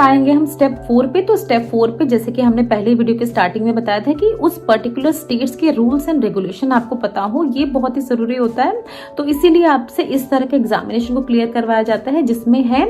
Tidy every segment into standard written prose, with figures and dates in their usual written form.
आएंगे हम स्टेप 4 पे। तो स्टेप 4 पे जैसे कि हमने पहले वीडियो के स्टार्टिंग में बताया था कि उस पर्टिकुलर स्टेट्स के रूल्स एंड रेगुलेशन आपको पता हो, ये बहुत ही जरूरी होता है। तो इसीलिए आपसे इस तरह के एग्जामिनेशन को क्लियर करवाया जाता है, जिसमें है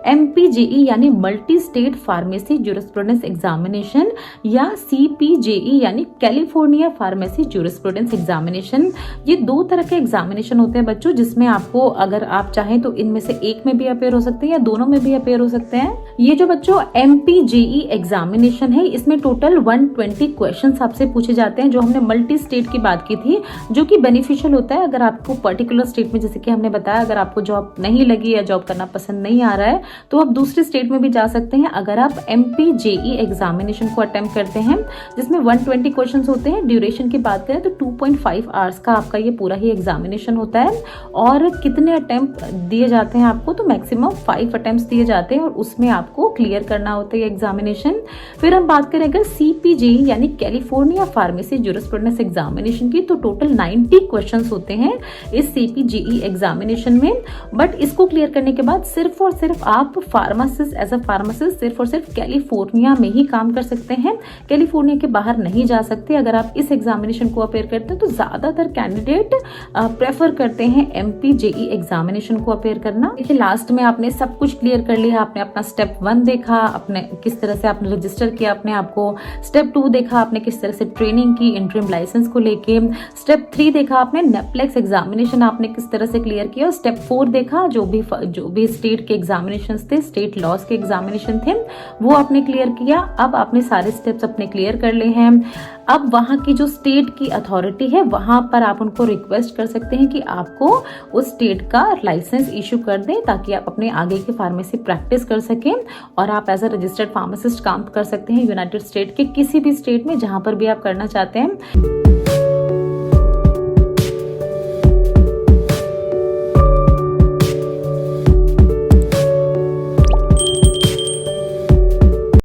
MPJE यानी multi state pharmacy jurisprudence examination या CPJE यानी कैलिफोर्निया फार्मेसी ज्यूरिस्प्रूडेंस एग्जामिनेशन। ये 2 तरह के एग्जामिनेशन होते हैं बच्चों, जिसमें आपको अगर आप चाहें तो इनमें से एक में भी अपेयर हो सकते हैं या दोनों में भी अपेयर हो सकते हैं। ये जो बच्चों MPJE एग्जामिनेशन है, इसमें टोटल 120 क्वेश्चंस आपसे पूछे जाते हैं, जो हमने मल्टी स्टेट की बात की थी, जो कि बेनिफिशियल होता है अगर आपको पर्टिकुलर स्टेट में, जैसे कि हमने बताया, अगर आपको जॉब नहीं लगी या जॉब करना पसंद नहीं आ रहा है तो आप दूसरे स्टेट में भी जा सकते हैं अगर आप MPJE एग्जामिनेशन को अटेम्प्ट करते हैं, जिसमें 120 क्वेश्चंस होते हैं। ड्यूरेशन की बात करें तो 2.5 आवर्स का आपका ये पूरा ही एग्जामिनेशन होता है। और कितने अटेम्प्ट दिए जाते हैं आपको, तो मैक्सिमम 5 अटेम्प्ट्स दिए जाते हैं और उसमें आपको क्लियर करना होता है एग्जामिनेशन। फिर हम बात करें अगर CPJE यानी कैलिफोर्निया फार्मेसी ज्यूरिस्प्रूडेंस एग्जामिनेशन की, तो टोटल 90 क्वेश्चंस होते हैं इस CPJE एग्जामिनेशन में। बट इसको क्लियर करने के बाद सिर्फ और सिर्फ आप फार्मासिस्ट एज अ फार्मासिस्ट सिर्फ और सिर्फ कैलिफोर्निया में ही काम कर सकते हैं, कैलिफोर्निया के बाहर नहीं जा सकते। अगर आप इस एग्जामिनेशन को अपेयर करते हैं तो ज्यादातर कैंडिडेट प्रेफर करते हैं MPJE एग्जामिनेशन को अपेयर करना। देखिए लास्ट में आपने सब कुछ क्लियर कर लिया, आपने अपना स्टेप 1 देखा, आपने किस तरह से आपने रजिस्टर किया अपने आपको, स्टेप 2 देखा आपने किस तरह से ट्रेनिंग की इंटरिम लाइसेंस को लेके, स्टेप 3 देखा आपने नेप्लेक्स एग्जामिनेशन आपने किस तरह से क्लियर किया, स्टेप 4 देखा जो भी स्टेट के एग्जामिनेशन थे, स्टेट लॉज के एग्जामिनेशन थे, वो आपने क्लियर किया। अब आपने सारे स्टेप्स अपने क्लियर कर लिए हैं। अब वहां की जो स्टेट की अथॉरिटी है, वहां पर आप उनको रिक्वेस्ट कर सकते हैं कि आपको उस स्टेट का लाइसेंस इशू कर दें, ताकि आप अपने आगे की फार्मेसी प्रैक्टिस कर सकें और आप एज अ रजिस्टर्ड फार्मासिस्ट काम कर सकते हैं यूनाइटेड स्टेट के किसी भी स्टेट में, जहां पर भी आप करना चाहते हैं।